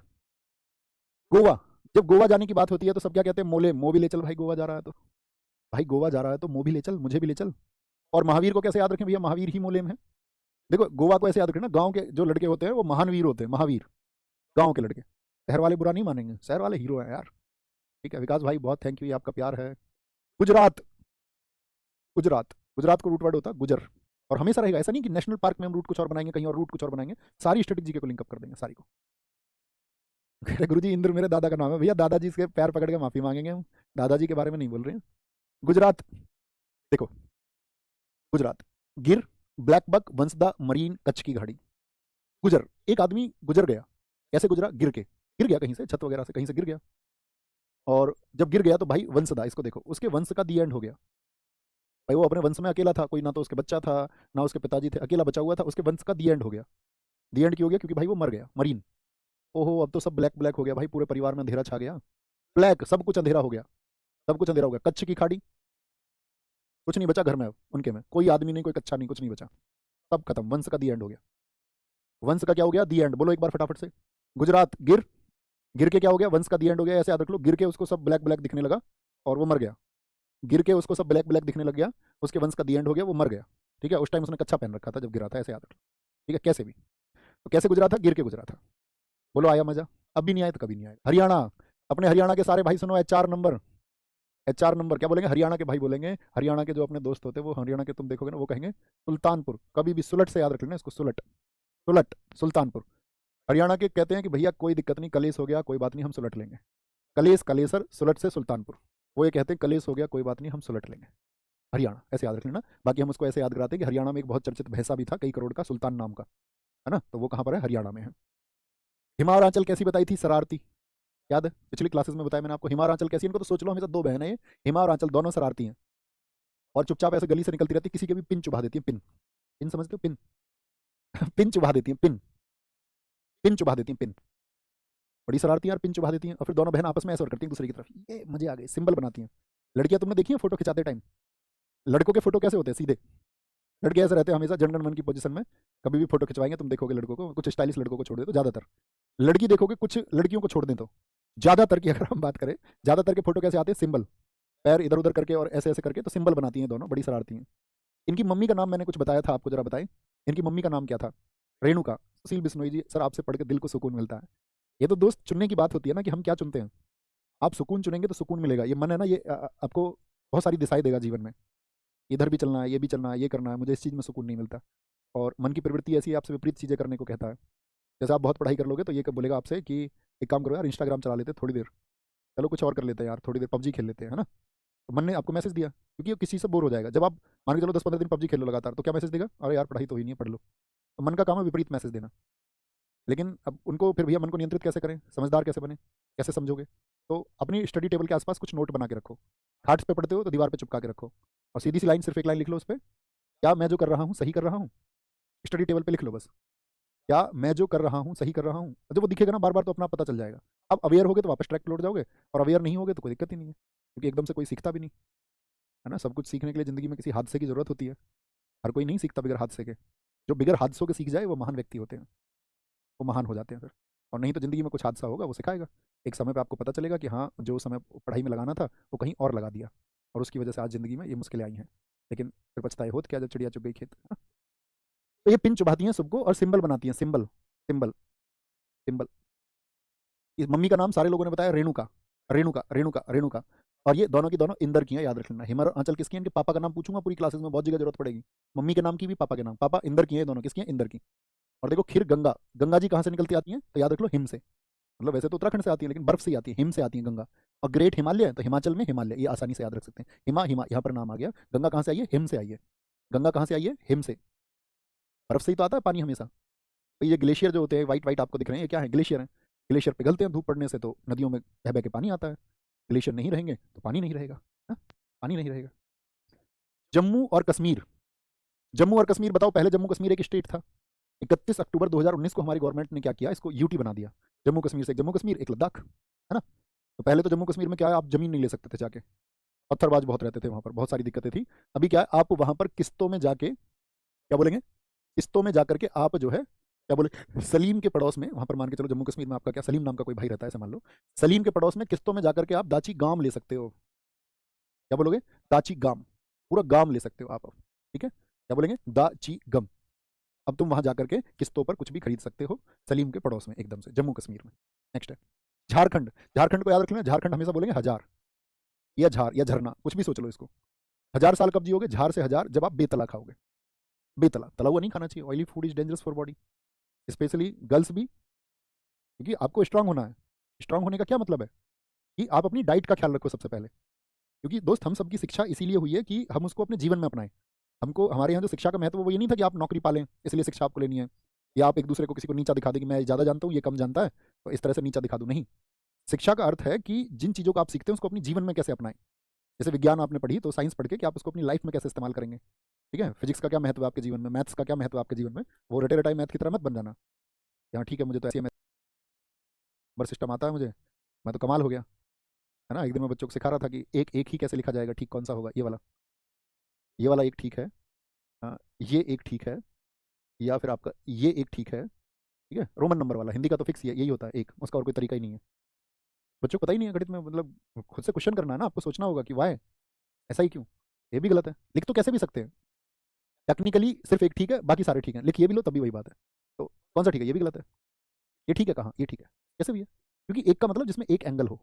गोवा, जब गोवा जाने की बात होती है तो सब क्या कहते हैं? मोले, मो भी ले चल भाई, गोवा जा रहा है तो, भाई गोवा जा रहा है तो मो भी ले चल, मुझे भी ले चल। और महावीर को कैसे याद रखें भैया? महावीर ही मोलेम है। देखो गोवा को ऐसे याद रखें ना, गांव के जो लड़के होते हैं वो महान वीर होते हैं, महावीर। गांव के लड़के, शहर वाले बुरा नहीं मानेंगे, शहर वाले हीरो हैं यार। ठीक है विकास भाई, बहुत थैंक यू, ये आपका प्यार है। गुजरात, गुजरात, गुजरात को रूट वर्ड होता है गुजर, और हमेशा रहेगा, ऐसा नहीं कि नेशनल पार्क में हम रूट कुछ और बनाएंगे, कहीं और रूट कुछ और बनाएंगे, सारी स्टैटिक जीके को लिंकअप कर देंगे सारी को। गुरुजी इंद्र मेरे दादा का नाम है। भैया दादाजी के पैर पकड़ के माफी मांगेंगे हम, दादाजी के बारे में नहीं बोल रहे हैं। गुजरात देखो, Gujarat, Gir, black buck, Vansda, marine, Kutch की घाड़ी। गुजर, एक आदमी गुजर गया, कैसे गुजरा? गिर गया कहीं से, छत वगैरह से कहीं से गिर गया, और जब गिर गया तो भाई वंशदा, इसको देखो, उसके वंश का दी एंड हो गया। भाई वो अपने वंश में अकेला था, कोई ना तो उसके बच्चा था ना उसके पिताजी थे, अकेला बचा हुआ था, उसके वंश का दी एंड हो गया। दी एंड क्यों हो गया? क्योंकि भाई वो मर गया। मरीन, ओहो अब तो सब ब्लैक ब्लैक हो गया भाई, पूरे परिवार में अंधेरा छा गया, ब्लैक, सब कुछ अंधेरा हो गया, सब कुछ अंधेरा हो गया। कच्छ की खाड़ी, कुछ नहीं बचा घर में, अब उनके में कोई आदमी नहीं, कोई कच्चा नहीं, कुछ नहीं बचा, सब खत्म, वंश का दी एंड हो गया। वंश का क्या हो गया? दी एंड, बोलो एक बार फटाफट से। गुजरात, गिर, गिर के क्या हो गया? वंश का दी एंड हो गया, ऐसे याद रख लो, गिर के उसको सब ब्लैक ब्लैक दिखने लगा और वो मर गया। गिर के उसको सब ब्लैक ब्लैक दिखने लग गया, उसके वंश का दी एंड हो गया, वो मर गया। ठीक है, उस टाइम उसने कच्चा पहन रखा था जब गिरा था, ऐसे याद रख लो। ठीक है, कैसे भी, तो कैसे गुजरा था? गिर के गुजरा था। बोलो आया मजा? अब भी नहीं आया तो कभी नहीं आया। हरियाणा, अपने हरियाणा के सारे भाई सुनो, HR नंबर, HR नंबर क्या बोलेंगे? हरियाणा के भाई बोलेंगे, हरियाणा के जो अपने दोस्त होते हैं वो हरियाणा के तुम देखोगे ना, वो कहेंगे सुल्तानपुर, कभी भी सुलट से याद रख लेना इसको, सुलट, सुलट, सुल्तानपुर। हरियाणा के कहते हैं कि भैया कोई दिक्कत नहीं, कलेश हो गया कोई बात नहीं, हम सुलट लेंगे। कलेश, कलेसर, सुलट से सुल्तानपुर। वो ये कहते हैं कलेश हो गया कोई बात नहीं, हम सुलट लेंगे। हरियाणा, ऐसे याद रख लेना। बाकी हम उसको ऐसे याद कराते हैं कि हरियाणा में एक बहुत चर्चित भैंसा भी था कई करोड़ का, सुल्तान नाम का, है ना, तो वो कहाँ पर है? हरियाणा में है। हिमाचल कैसी बताई थी? शरारती, याद है? पिछली क्लासेस में बताया मैंने आपको। हिमाचल कैसी, इनको तो सोच लो हमेशा दो बहन है ये, हिमा और आंचल, दोनों शरारती हैं और चुपचाप ऐसे गली से निकलती रहती, किसी के भी पिन चुभा देती है, पिन, पिन समझते हो? पिन पिन चुभा देती है, पिन, पिन चुभा देती है, पिन, बड़ी शरारती हैं और पिन चुभा देती हैं, और फिर दोनों बहन आपस में ऐसे और करती हैं दूसरे की तरफ, ये मजे आ गए, सिंबल बनाती हैं। लड़कियां तुमने देखी है फोटो खिंचाते टाइम? लड़कों के फोटो कैसे होते हैं? सीधे, लड़के ऐसे रहते हैं हमेशा जनगण मन की पोजीशन में। कभी भी फोटो खिंचवाएंगे तुम देखोगे लड़कों को, कुछ स्टाइलिश लड़कों को छोड़ दे तो ज्यादातर, लड़की देखोगे कुछ लड़कियों को छोड़ दें तो ज्यादातर की, अगर हम बात करें ज्यादातर के फोटो कैसे आते हैं? सिंबल, पैर इधर उधर करके और ऐसे ऐसे करके, तो सिंबल बनाती हैं दोनों, बड़ी शरारती हैं। इनकी मम्मी का नाम मैंने कुछ बताया था आपको, जरा बताएं, इनकी मम्मी का नाम क्या था? रेणुका। सुशील बिश्नोई जी, सर आपसे पढ़ के दिल को सुकून मिलता है। ये तो दोस्त चुनने की बात होती है ना, कि हम क्या चुनते हैं। आप सुकून चुनेंगे तो सुकून मिलेगा, ये मन है ना, ये आपको बहुत सारी दिशाएं देगा जीवन में। इधर भी चलना है, ये भी चलना है, ये करना है, मुझे इस चीज़ में सुकून नहीं मिलता। और मन की प्रवृत्ति ऐसी है, आपसे विपरीत चीज़ें करने को कहता है। जैसे आप बहुत पढ़ाई कर लोगे तो ये कब बोलेगा आपसे कि एक काम करो यार, इंस्टाग्राम चला लेते थोड़ी देर, चलो कुछ और कर लेते हैं यार, थोड़ी देर पबजी खेल लेते हैं, है ना। तो मन ने आपको मैसेज दिया, क्योंकि वो किसी से बोर हो जाएगा। जब आप मान के चलो 10-15 दिन पबजी खेलो लगातार, तो क्या मैसेज देगा? अरे यार पढ़ाई तो हुई नहीं है, पढ़ लो। तो मन का काम है विपरीत मैसेज देना। लेकिन अब उनको फिर भैया मन को नियंत्रित कैसे करें, समझदार कैसे बने, कैसे समझोगे? तो अपनी स्टडी टेबल के आसपास कुछ नोट बना के रखो, खाट्स पे पढ़ते हो तो दीवार पे चिपका के रखो, और सीधी सी लाइन, सिर्फ एक लाइन लिख लो उस पर, क्या मैं जो कर रहा हूँ सही कर रहा हूँ? स्टडी टेबल पे लिख लो बस, क्या मैं जो कर रहा हूँ सही कर रहा हूँ। जब वो दिखेगा ना बार बार तो अपना पता चल जाएगा। अब अवेयर होगे तो वापस ट्रैक पे लौट जाओगे, और अवेयर नहीं होगे तो कोई दिक्कत ही नहीं है, क्योंकि एकदम से कोई सीखता भी नहीं, है ना। सब कुछ सीखने के लिए ज़िंदगी में किसी हादसे की ज़रूरत होती है, हर कोई नहीं सीखता बगैर हादसे के। जो बगैर हादसों के सीख जाए वो महान व्यक्ति होते हैं, वो महान हो जाते हैं फिर। और नहीं तो ज़िंदगी में कुछ हादसा होगा, वो सिखाएगा, एक समय पे आपको पता चलेगा कि हाँ, जो समय पढ़ाई में लगाना था वो कहीं और लगा दिया, और उसकी वजह से आज ज़िंदगी में ये मुश्किलें आई हैं। लेकिन फिर पछताए होत क्या, जब चिड़िया चुग गई खेत, है ना? तो ये पिन चुभाती हैं सबको और सिंबल बनाती हैं, सिंबल, सिंबल, सिंबल। इस मम्मी का नाम सारे लोगों ने बताया, रेणुका, रेणुका, रेणुका, रेणुका। और ये दोनों की दोनों इंदर की हैं, याद रख लेना। हिमर आंचल किसकी है? इनके पापा का नाम पूछूंगा पूरी क्लासेस में, बहुत जगह जरूरत पड़ेगी। मम्मी के नाम की भी, पापा के नाम, पापा इंदर की है, दोनों किसकी हैं? इंदर की। और देखो खीर गंगा, गंगा जी कहाँ से निकलती आती हैं? तो याद रख लो, हिम से, मतलब वैसे तो उत्तराखंड से आती है लेकिन बर्फ से ही आती है, हिम से आती है गंगा। और ग्रेट हिमालय तो हिमाचल में हिमालय, ये आसानी से याद रख सकते हैं, हिमा, हिमा यहाँ पर नाम आ गया। गंगा कहाँ से आई है? हिम से आई है। गंगा कहाँ से आई है? हिम से। बर्फ से ही तो आता है पानी हमेशा। तो ये ग्लेशियर जो होते हैं वाइट वाइट आपको दिख रहे हैं, ये क्या है? ग्लेशियर है। ग्लेशियर पिघलते हैं धूप पड़ने से, तो नदियों में बह बह के पानी आता है। ग्लेशियर नहीं रहेंगे तो पानी नहीं रहेगा, है? पानी नहीं रहेगा। जम्मू और कश्मीर, जम्मू और कश्मीर बताओ, पहले जम्मू कश्मीर एक स्टेट था। 31 अक्टूबर 2019 को हमारी गवर्नमेंट ने क्या किया, इसको यूटी बना दिया। जम्मू कश्मीर से एक जम्मू कश्मीर, एक लद्दाख, है ना। तो पहले तो जम्मू कश्मीर में क्या है, आप जमीन नहीं ले सकते थे जाके, पत्थरबाज बहुत रहते थे वहाँ पर, बहुत सारी दिक्कतें थी। अभी क्या है, आप वहाँ पर किस्तों में जाके, क्या बोलेंगे, किस्तों में जाकर के आप जो है, क्या बोले, सलीम के पड़ोस में, वहाँ पर मान के चलो जम्मू कश्मीर में आपका क्या, सलीम नाम का कोई भाई रहता है ऐसे मान लो, सलीम के पड़ोस में किस्तों में जाकर के आप दाची गांव ले सकते हो। क्या बोलोगे? दाची गांव, पूरा गांव ले सकते हो आप, ठीक है। क्या बोलेंगे? दाची गम। अब तुम वहां जाकर के किस्तों पर कुछ भी खरीद सकते हो, सलीम के पड़ोस में एकदम से, जम्मू कश्मीर में। नेक्स्ट है झारखंड, झारखंड को याद रख लेना, झारखंड हमेशा बोलेंगे हजार, या झार या झरना, कुछ भी सोच लो इसको। 1000 साल कब जियोगे? झार से हजार, जब आप बेतला खाओगे। बेतला तला हुआ नहीं खाना चाहिए। Oily food is dangerous for body, specially girls भी, क्योंकि आपको स्ट्रांग होना है। स्ट्रांग होने का क्या मतलब है कि आप अपनी डाइट का ख्याल रखो सबसे पहले, क्योंकि दोस्त हम सबकी शिक्षा इसीलिए हुई है कि हम उसको अपने जीवन में अपनाएं। हमको हमारे यहाँ जो शिक्षा का महत्व वो ये नहीं था कि आप नौकरी पालें इसलिए शिक्षा आपको लेनी है, या आप एक दूसरे को किसी को नीचा दिखा दें कि मैं ज़्यादा जानता हूँ ये कम जानता है तो इस तरह से नीचा दिखा दूँ। नहीं, शिक्षा का अर्थ है कि जिन चीज़ों को आप सीखते हैं उसको अपनी जीवन में कैसे अपनाएं। जैसे विज्ञान आपने पढ़ी तो साइंस पढ़ के कि आप उसको अपनी लाइफ में कैसे इस्तेमाल करेंगे। ठीक है, फिजिक्स का क्या महत्व है आपके जीवन में, मैथ्स का क्या महत्व है आपके जीवन में, वो रटे रटाई मैथ की तरह मत बन जाना। यहाँ ठीक है मुझे तो ऐसे नंबर सिस्टम आता है मुझे, मैं तो कमाल हो गया, है ना। एक दिन मैं बच्चों को सिखा रहा था कि एक एक ही कैसे लिखा जाएगा, ठीक कौन सा होगा, ये वाला एक ठीक है, हाँ, ये एक ठीक है, या फिर आपका ये एक ठीक है। ठीक है, रोमन नंबर वाला, हिंदी का तो फिक्स ही है, यही होता है एक, उसका और कोई तरीका ही नहीं है। बच्चों को पता ही नहीं है गणित में, मतलब खुद से क्वेश्चन करना है ना, आपको सोचना होगा कि वाई, ऐसा ही क्यों, ये भी गलत है। लिख तो कैसे भी सकते हैं, टेक्निकली सिर्फ एक ठीक है बाकी सारे ठीक हैं, लिख ये भी लो तब भी वही बात है। तो कौन सा ठीक है, ये भी गलत है। ये ठीक है कहाँ, ये ठीक है कैसे भी है, क्योंकि एक का मतलब जिसमें एक एंगल हो,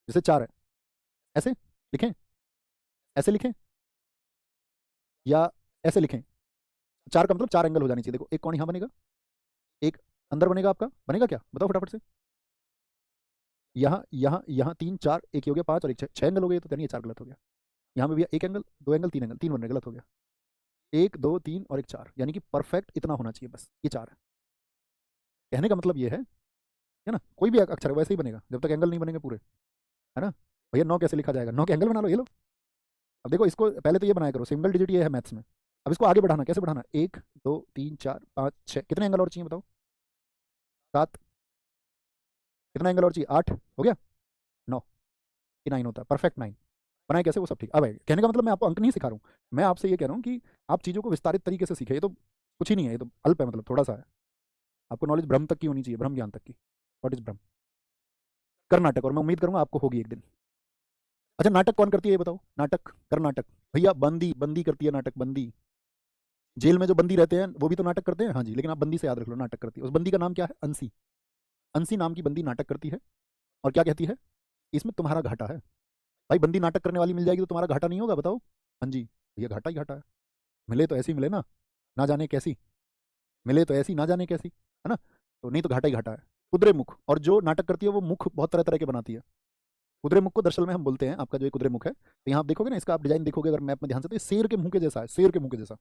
जैसे चार है, ऐसे लिखें, ऐसे लिखें, या ऐसे लिखें। चार का मतलब चार एंगल हो जानी चाहिए। देखो एक कौन यहाँ बनेगा, एक अंदर बनेगा, आपका बनेगा क्या बताओ फटाफट से। यहाँ यहाँ यहाँ तीन चार, एक ये हो गया पांच और एक छह, छह एंगल हो गए, तो यानी ये चार गलत हो गया। यहाँ में भी एक एंगल, दो एंगल, तीन एंगल, तीन बन रहे, गलत हो गया। एक दो तीन और एक चार, यानी कि परफेक्ट इतना होना चाहिए, बस ये चार है। कहने का मतलब ये है ना, कोई भी अक्षर है वैसे ही बनेगा जब तक एंगल नहीं बनेंगे पूरे, है ना। भैया नौ कैसे लिखा जाएगा, नौ के एंगल बना लो, ये लो। अब देखो इसको पहले तो ये बनाया करो, सिंगल डिजिट ये है मैथ्स में। अब इसको आगे बढ़ाना, कैसे बढ़ाना, एक दो तीन चार पाँच छः, कितने एंगल और चाहिए बताओ, सात, कितना एंगल और चाहिए, आठ हो गया, नौ, ये नाइन होता है, परफेक्ट नाइन। बनाए कैसे, वो सब ठीक। अब है कहने का मतलब मैं आपको अंक नहीं सिखा रहा हूँ, मैं आपसे ये कह रहा हूँ कि आप चीज़ों को विस्तारित तरीके से सीखें। ये तो कुछ ही नहीं है, ये तो अल्प है, मतलब थोड़ा सा है। आपको नॉलेज ब्रह्म तक की होनी चाहिए, ब्रह्म ज्ञान तक की। व्हाट इज ब्रह्म, कर नाटक, और मैं उम्मीद करूंगा आपको होगी एक दिन। अच्छा नाटक कौन करती है ये बताओ, नाटक, कर नाटक। भैया बंदी, बंदी करती है नाटक, बंदी। जेल में जो बंदी रहते हैं वो भी तो नाटक करते हैं, हाँ जी, लेकिन आप बंदी से याद रख लो, नाटक करती है। उस बंदी का नाम क्या है, अंसी। अंसी नाम की बंदी नाटक करती है, और क्या कहती है, इसमें तुम्हारा घाटा है। भाई बंदी नाटक करने वाली मिल जाएगी तो तुम्हारा घाटा नहीं होगा बताओ। हाँ जी, ये घाटा ही घाटा है। मिले तो ऐसी मिले ना, ना जाने कैसी, मिले तो ऐसी ना जाने कैसी, है ना। तो नहीं तो घाटा ही घाटा है। कुदरे मुख, और जो नाटक करती है वो मुख बहुत तरह तरह के बनाती है। कुदरे मुख को दरअसल में हम बोलते हैं, आपका जो ये कुदरे मुख है, तो यहाँ आप देखोगे ना, इसका आप डिजाइन देखोगे अगर मैप में ध्यान से, तो ये शेर के मुंह के जैसा है, शेर के मुंह के जैसा।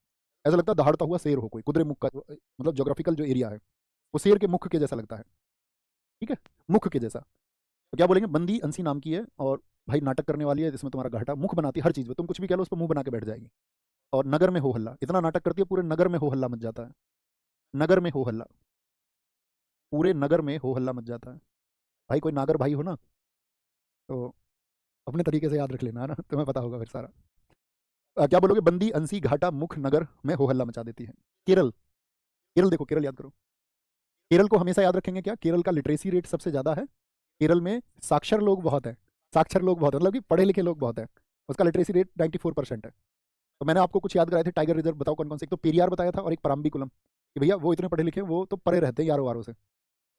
ऐसा लगता है दहाड़ता हुआ शेर हो कोई, कुदरे मुख का मतलब जोग्राफिकल जो एरिया है वो शेर के मुख के जैसा लगता है। ठीक है, मुख के जैसा। तो क्या बोलेंगे, बंदी अंसी नाम की है, और भाई नाटक करने वाली है जिसमें तुम्हारा घाटा, मुख बनाती है हर चीज में, तुम कुछ भी कह लो उस पर मुंह बना के बैठ जाएगी। और नगर में हो हल्ला, इतना नाटक करती है पूरे नगर में हो हल्ला मच जाता है। नगर में हो हल्ला, पूरे नगर में हो हल्ला मच जाता है। भाई कोई नागर भाई हो ना तो अपने तरीके से याद रख लेना, है ना, तुम्हें पता होगा फिर सारा। क्या बोलोगे, बंदी अंसी घाटा मुख नगर में हो हल्ला मचा देती है। केरल, केरल देखो, केरल याद करो। केरल को हमेशा याद रखेंगे क्या, केरल का लिटरेसी रेट सबसे ज्यादा है। केरल में साक्षर लोग बहुत है, साक्षर लोग बहुत है, मतलब कि पढ़े लिखे लोग बहुत है। उसका लिटरेसी रेट 94% है। तो मैंने आपको कुछ याद कराए थे, टाइगर रिजर्व बताओ कौन कौन से, एक तो पेरियार बताया था और एक पराम्बीकुलम, कि भैया वो इतने पढ़े लिखे हैं, वो तो परे रहते हैं यारों वारों से।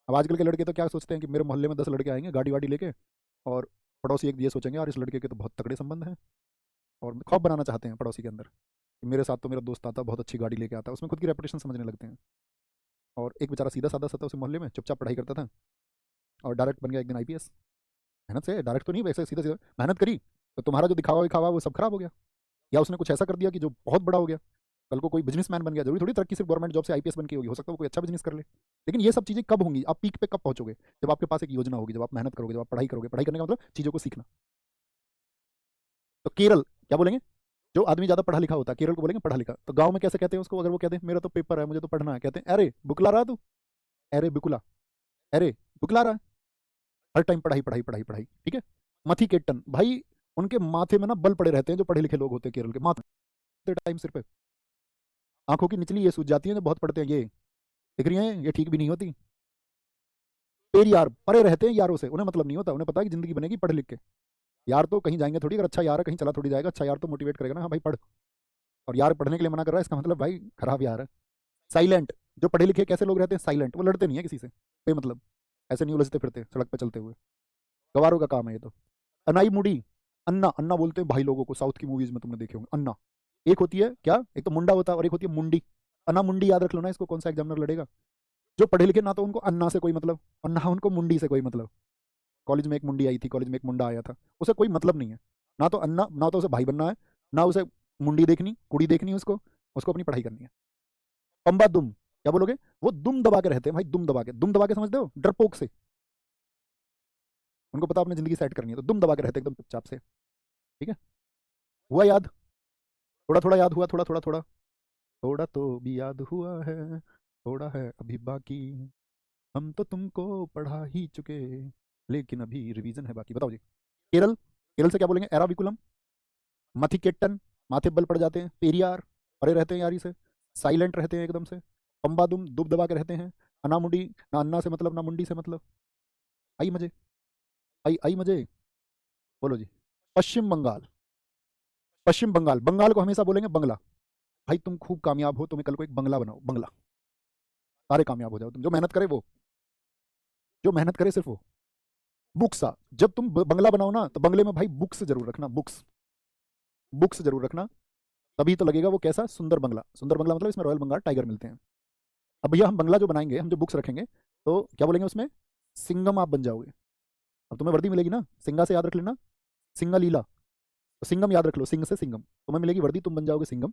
अब आजकल के लड़के तो क्या सोचते हैं कि मेरे मोहल्ले में 10 लड़के आएंगे गाड़ी वाड़ी लेके, और पड़ोसी एक ये सोचेंगे यार इस लड़के के तो बहुत तगड़े संबंध हैं, और खौफ बनाना चाहते हैं पड़ोसी के अंदर कि मेरे साथ तो मेरा दोस्त आता बहुत अच्छी गाड़ी लेके आता है, उसमें खुद की रेपुटेशन समझने लगते हैं। और एक बेचारा सीधा साधा सा था उस मोहल्ले में, चुपचाप पढ़ाई करता था और डायरेक्ट बन गया एक दिन आईपीएस। मेहनत से, डायरेक्ट तो नहीं, वैसे सीधा सीधा मेहनत करी, तो तुम्हारा जो दिखावा दिखावा वो सब खराब हो गया। या उसने कुछ ऐसा कर दिया कि जो बहुत बड़ा हो गया, कल को कोई बिजनेसमैन बन गया, जरूरी थोड़ी तरक्की सिर्फ गवर्नमेंट जॉब से आईपीएस बन के होगी, हो सकता है वो कोई अच्छा बिजनेस कर ले। लेकिन ये सब चीजें कब होंगी, आप पीक पे कब पहुंचोगे, जब आपके पास एक योजना होगी, जब आप मेहनत करोगे, जब आप पढ़ाई करोगे। पढ़ाई करने का मतलब चीजों को सीखना। तो केरल क्या बोलेंगे, जो आदमी ज्यादा पढ़ा लिखा होता है केरल को बोलेंगे पढ़ा लिखा। तो गांव में कैसे कहते हैं उसको, अगर वो कहते हैं मेरा तो पेपर है मुझे तो पढ़ना है, कहते हैं अरे बुकला रहा तू, अरे बुकुला, अरे बुकला रहा है। हर टाइम पढ़ाई पढ़ाई पढ़ाई पढ़ाई, ठीक है। मथी केटन भाई, उनके माथे में ना बल पड़े रहते हैं, जो पढ़े लिखे लोग होते हैं केरल के, माथे टाइम सिर पे, आंखों की निचली ये सूझ जाती है जो बहुत पढ़ते हैं, ये दिख रही हैं, ये ठीक भी नहीं होती। पेर यार, परे रहते हैं यारों से, उन्हें मतलब नहीं होता, उन्हें पता है कि जिंदगी बनेगी पढ़ लिख के। यार तो कहीं जाएंगे थोड़ी, अगर अच्छा यार है कहीं चला थोड़ी जाएगा, अच्छा यार तो मोटिवेट करेगा ना, हाँ भाई पढ़। और यार पढ़ने के लिए मना कर रहा है, इसका मतलब भाई खराब यार है। साइलेंट, जो पढ़े लिखे कैसे लोग रहते हैं, साइलेंट, वो लड़ते नहीं है किसी से, मतलब ऐसे नहीं उलझते फिरते सड़क पे चलते हुए, गवारों का काम है ये तो। अनाई मुड़ी, अन्ना, अन्ना बोलते हैं भाई लोगों को, साउथ की मूवीज में तुमने देखे होंगे अन्ना। एक होती है क्या, एक तो मुंडा होता है और एक होती है मुंडी। अन्ना मुंडी याद रख लो ना इसको, कौन सा एग्जामिनर लड़ेगा। जो पढ़े लिखे ना तो उनको अन्ना से कोई मतलब और ना उनको मुंडी से कोई मतलब। कॉलेज में एक मुंडी आई थी, कॉलेज में एक मुंडा आया था, उसे कोई मतलब नहीं है। ना तो अन्ना, ना तो उसे भाई बनना है, ना उसे मुंडी देखनी कुड़ी देखनी उसको। उसको अपनी पढ़ाई करनी है। पंबा दुम, क्या बोलोगे। वो दुम दबा के रहते हैं भाई, दुम दबा के, दुम दबा के समझते हो, डरपोक से। उनको पता अपनी जिंदगी सेट करनी है तो दुम दबा के रहते हैं एकदम चुपचाप से। ठीक है, हुआ याद। थोड़ा थोड़ा याद हुआ, थोड़ा थोड़ा थोड़ा थोड़ा तो भी याद हुआ है, थोड़ा है अभी बाकी। हम तो तुमको पढ़ा ही चुके, लेकिन अभी रिवीजन है बाकी। बताओ जी। केरल, केरल से क्या बोलेंगे, एराविकुलम। मथिकेट्टन, माथे बल पड़ जाते हैं। पेरियार, परे रहते हैं यारी से, साइलेंट रहते हैं एकदम से। पंबादुम, दुब दबा के रहते हैं। अनामुडी, ना अन्ना से मतलब ना मुंडी से मतलब। आई मजे, आई आई मजे। बोलो जी। पश्चिम बंगाल, पश्चिम बंगाल, बंगाल को हमेशा बोलेंगे बंगला। भाई तुम खूब कामयाब हो, तुम्हें कल को एक बंगला बनाओ, बंगला। सारे कामयाब हो जाओ तुम, जो मेहनत करे वो, जो मेहनत करे सिर्फ वो। बुक्स, जब तुम बंगला बनाओ ना तो बंगले में भाई बुक्स जरूर रखना, बुक्स, बुक्स जरूर रखना। तभी तो लगेगा वो कैसा सुंदर बंगला। सुंदर बंगला मतलब इसमें रॉयल बंगाल टाइगर मिलते हैं। अब भैया हम बंगला जो बनाएंगे, हम जो बुक्स रखेंगे, तो क्या बोलेंगे उसमें, सिंगम आप बन जाओगे। अब तुम्हें वर्दी मिलेगी ना, सिंगा से याद रख लेना, सिंगा लीला। तो सिंगम याद रख लो, सिंह से सिंगम, तुम्हें मिलेगी वर्दी, तुम बन जाओगे सिंगम।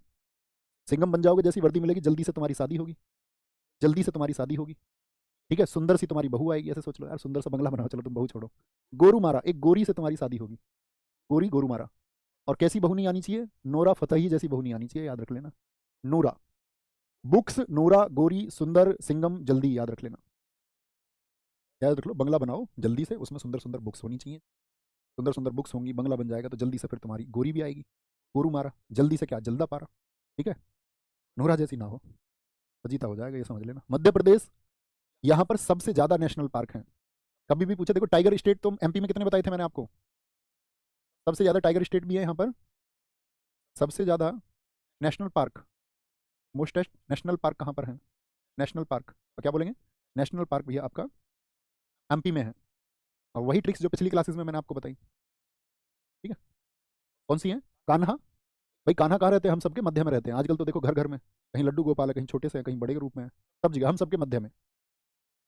सिंगम बन जाओगे, जैसी वर्दी मिलेगी जल्दी से तुम्हारी शादी होगी, जल्दी से तुम्हारी शादी होगी। ठीक है, सुंदर सी तुम्हारी बहू आएगी। ऐसे सोच लो यार, सुंदर सा बंगला बनाओ, चलो तुम बहू छोड़ो। गोरू मारा, एक गोरी से तुम्हारी शादी होगी। गोरी गोरू मारा। और कैसी बहू नहीं आनी चाहिए, नोरा फतेही जैसी बहू नहीं आनी चाहिए, याद रख लेना। नोरा, बुक्स, नोरा, गोरी, सुंदर, सिंगम, जल्दी, याद रख लेना। याद रख लो, बंगला बनाओ जल्दी से, उसमें सुंदर सुंदर बुक्स होनी चाहिए। सुंदर सुंदर बुक्स होंगी, बंगला बन जाएगा तो जल्दी से फिर तुम्हारी गोरी भी आएगी। गोरू मारा, जल्दी से क्या, जल्दा पारा। ठीक है, नोरा जैसी ना हो तो जीता हो जाएगा, ये समझ लेना। मध्य प्रदेश, यहाँ पर सबसे ज्यादा नेशनल पार्क हैं। कभी भी पूछे, देखो टाइगर स्टेट तो एमपी में कितने बताए थे मैंने आपको, सबसे ज्यादा टाइगर स्टेट भी है यहाँ पर। सबसे ज्यादा नेशनल पार्क, मोस्टेस्ट नेशनल पार्क कहाँ पर है, नेशनल पार्क, तो क्या बोलेंगे, नेशनल पार्क भैया आपका एमपी में है। और वही ट्रिक्स जो पिछली क्लासेस में मैंने आपको बताई। ठीक है, कौन सी है, कान्हा। भाई कान्हा कहाँ रहते हैं, हम सबके मध्य में रहते हैं। आजकल तो देखो घर घर में, कहीं लड्डू गोपाल है, कहीं छोटे से हैं, कहीं बड़े के रूप में है। सब जगह हम सबके मध्य में।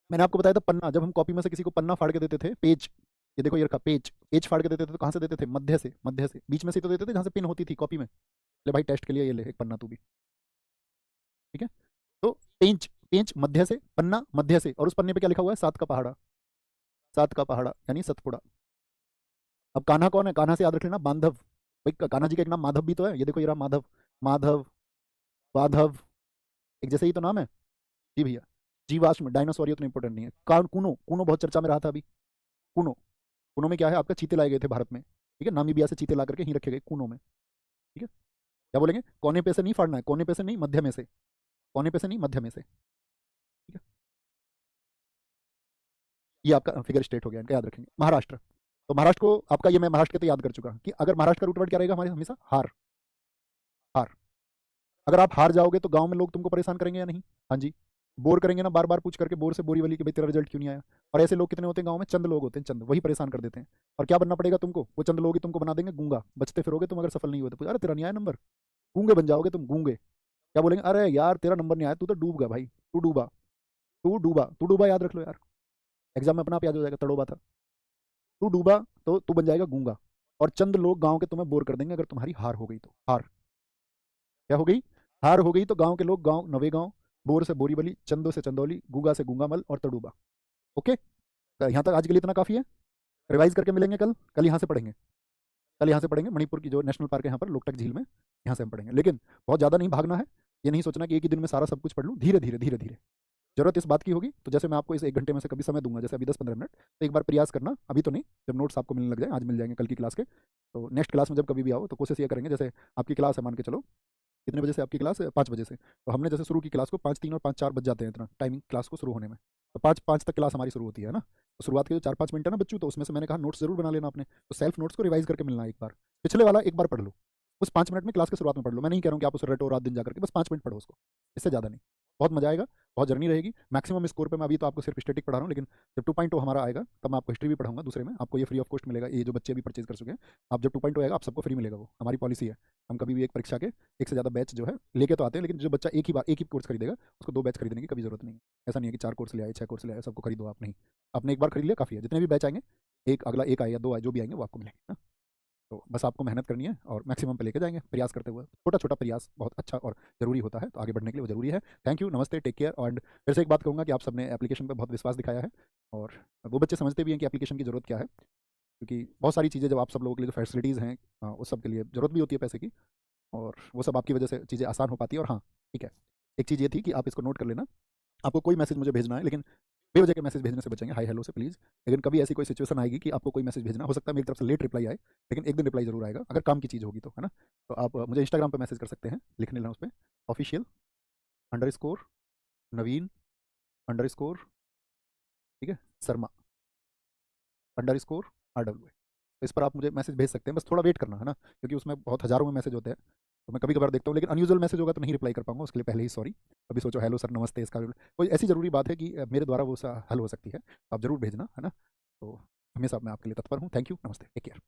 मैंने आपको बताया था पन्ना, जब हम कॉपी में से किसी को पन्ना फाड़ के देते थे, पेज, ये देखो ये रखा पेज, पेज फाड़ के देते थे तो कहाँ से देते थे, मध्य से, मध्य से, बीच में से तो देते थे जहाँ से पिन होती थी कॉपी में। ले भाई टेस्ट के लिए ये ले एक पन्ना तू भी। ठीक है, तो पेंच, पेंच मध्य से, पन्ना मध्य से, और उस पन्ने पे क्या लिखा हुआ है, सात का पहाड़ा, सात का पहाड़ा यानी सतपुड़ा। अब कान्हा कौन है, कान्हा से याद रख लेना बांधव। भाई कान्हा जी का एक नाम माधव भी तो है, ये देखो ये रहा माधव, माधव, माधव, एक जैसे ही तो नाम है। जी भैया। जीवाश्म, डायनासोर ये उतना इंपॉर्टेंट नहीं है। कान कूनो, कूनो बहुत चर्चा में रहा था अभी। कूनो, कूनो में क्या है आपका, चीते लाए गए थे भारत में। ठीक है, नामीबिया से चीते ला करके यहीं रखे गए कूनो में। ठीक है, क्या बोलेंगे, कोने पे से नहीं फाड़ना है, कोने पे से नहीं, मध्य में से, कोने पे से नहीं, मध्य में से। ठीक है, ये आपका फिगर स्टेट हो गया, इनका याद रखेंगे। महाराष्ट्र, तो महाराष्ट्र को आपका, ये मैं महाराष्ट्र के तो याद कर चुका कि अगर महाराष्ट्र का रूट वर्ड क्या रहेगा हमारे हमेशा, हार, हार। अगर आप हार जाओगे तो गांव में लोग तुमको परेशान करेंगे या नहीं। हाँ जी, बोर करेंगे ना, बार बार पूछ करके, बोर से बोरीवली कि भाई तेरा रिजल्ट क्यों नहीं आया। और ऐसे लोग कितने होते हैं गांव में, चंद लोग होते हैं, चंद, वही परेशान कर देते हैं। और क्या बनना पड़ेगा तुमको, वो चंद लोग ही तुमको बना देंगे गूंगा, बचते फिरोगे तुम अगर सफल नहीं हुए तो। अरे तेरा नहीं आया नंबर, गूंगे बन जाओगे तुम, गूंगे। क्या बोलेंगे, अरे यार तेरा नंबर नहीं आया, तू तो डूब गया भाई, तू डूबा, तू डूबा, तू डूबा, याद रख लो यार, एग्जाम में अपना आप याद हो जाएगा, तड़ोबा था। तू डूबा तो तू बन जाएगा गूंगा। और चंद लोग गांव के तुम्हें बोर कर देंगे अगर तुम्हारी हार हो गई तो। हार, क्या हो गई, हार हो गई तो गांव के लोग, गांव नवे गांव, बोर से बोरीवली, चंदो से चंदौली, गूंगा से गूंगामल और तड़ूबा। ओके, तो यहाँ तक आज के लिए इतना काफी है। रिवाइज करके मिलेंगे कल, कल यहाँ से पढ़ेंगे, कल यहाँ से पढ़ेंगे मणिपुर की जो नेशनल पार्क है यहाँ पर, लोकटक झील में, यहाँ से हम पढ़ेंगे। लेकिन बहुत ज़्यादा नहीं भागना है, ये नहीं सोचना कि एक ही दिन में सारा सब कुछ पढ़ लूँ, धीरे धीरे धीरे धीरे। जरूरत इस बात की होगी तो जैसे मैं आपको इस 1 घंटे में से कभी समय दूंगा, जैसे अभी 10-15 मिनट, तो एक बार प्रयास करना, अभी तो नहीं, जब नोट्स आपको मिलने लग जाए, आज मिल जाएंगे कल की क्लास के, तो नेक्स्ट क्लास में जब कभी भी आओ तो कोशिश ये करेंगे, जैसे आपकी क्लास है मान के चलो, कितने बजे से आपकी क्लास है, 5 बजे से, तो हमने जैसे शुरू की क्लास को 5:03 और 5:04 बज जाते हैं, इतना टाइमिंग क्लास को शुरू होने में, तो 5:05 तक क्लास हमारी शुरू होती है ना। तो शुरुआत के जो 4-5 मिनट है ना बच्चों, तो उसमें से मैंने कहा नोट्स जरूर बना लेना आपने, तो सेल्फ नोट्स को रिवाइज करके मिलना एक बार, पिछले वाला एक बार पढ़ लो, उस 5 मिनट में क्लास के शुरुआत में पढ़ लो। मैं नहीं कह रहा हूँ कि आप उसे रटो रात दिन जाकर के, बस 5 मिनट पढ़ो उसको, इससे ज़्यादा नहीं। बहुत मजा आएगा, बहुत जर्नी रहेगी। मैक्सिमम स्कोर पे मैं अभी तो आपको सिर्फ स्टैटिक पढ़ा रहा हूँ, लेकिन जब 2.0 हमारा आएगा तब मैं आपको हिस्ट्री भी पढ़ाऊंगा दूसरे में। आपको ये फ्री ऑफ कॉस्ट मिलेगा, ये जो बच्चे अभी परचेज कर चुके हैं, आप जब 2.0 आएगा आप सबको फ्री मिलेगा। वो हमारी पॉलिसी है। हम कभी भी एक परीक्षा के एक से ज़्यादा बैच जो है लेके तो आते हैं, लेकिन जो बच्चा एक ही कोर्स खरीदेगा उसको 2 बैच खरीदने की कभी जरूरत नहीं है। ऐसा नहीं है कि 4 कोर्स ले आए, 6 कोर्स ले आए, सबको खरीदो आप, नहीं। आपने एक बार खरीद लिया काफ़ी है। जितने भी बैच आएंगे, एक अगला एक आए या 2 आए, जो भी आएंगे वो आपको मिलेंगे ना। तो बस आपको मेहनत करनी है और मैक्सिमम पे लेके जाएंगे प्रयास करते हुए। छोटा छोटा प्रयास बहुत अच्छा और ज़रूरी होता है, तो आगे बढ़ने के लिए वो ज़रूरी है। थैंक यू, नमस्ते, टेक केयर। एंड फिर से एक बात कहूँगा कि आप सबने एप्लीकेशन पर बहुत विश्वास दिखाया है, और वो बच्चे समझते भी हैं कि एप्लीकेशन की ज़रूरत क्या है, क्योंकि बहुत सारी चीज़ें जब आप सब लोगों के लिए जो फैसिलिटीज़ हैं, उस सब के लिए ज़रूरत भी होती है पैसे की, और वो सब आपकी वजह से चीज़ें आसान हो पाती है। और हाँ, ठीक है, एक चीज़ ये थी कि आप इसको नोट कर लेना, आपको कोई मैसेज मुझे भेजना है, लेकिन बेवजह के मैसेज भेजने से बचेंगे, हाय हेलो से प्लीज़। लेकिन कभी ऐसी कोई सिचुएशन आएगी कि आपको कोई मैसेज भेजना हो सकता है मेरी तरफ से लेट रिप्लाई आए, लेकिन एक दिन रिप्लाई ज़रूर आएगा, अगर काम की चीज़ होगी तो, है ना। तो आप मुझे इंस्टाग्राम पे मैसेज कर सकते हैं, लिख लेना उस पे ऑफिशियल अंडरस्कोर नवीन अंडरस्कोर, ठीक है, शर्मा अंडरस्कोर RWA। तो इस पर आप मुझे मैसेज भेज सकते हैं, बस थोड़ा वेट करना, है ना, क्योंकि उसमें बहुत हज़ारों में मैसेज होते हैं, तो मैं कभी कभार देखता हूँ, लेकिन अनयूजुअल मैसेज होगा तो नहीं रिप्लाई कर पाऊंगा, उसके लिए पहले ही सॉरी। अभी सोचो हेलो सर नमस्ते, इसका कोई ऐसी ज़रूरी बात है कि मेरे द्वारा वो हल हो सकती है, आप ज़रूर भेजना, है ना। तो हमेशा मैं आपके लिए तत्पर हूँ। थैंक यू, नमस्ते, टेक केयर।